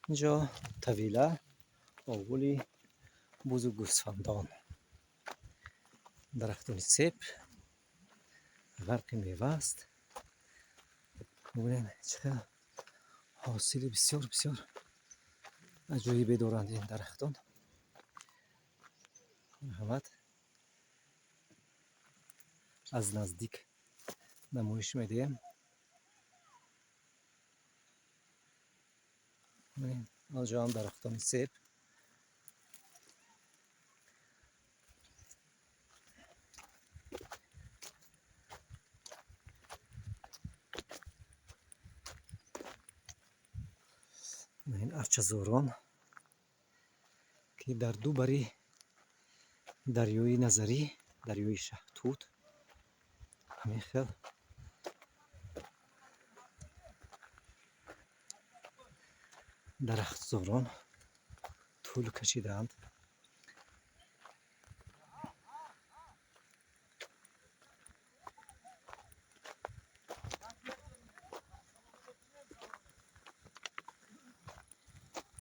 اینجا طویله آولی بزرگ گوسفندان، درختان سیب، غرق میوه است. ببینید چه حاصل بسیار بسیار عجایبی دارند این درختان. مرحمت از نزدیک نمایش میدیم. آنجا هم درختان سیب. این ارچه‌زاران که در دو بری دریای نظری، دریای شهتوت، همین خیل درختزاران طول کشیدند.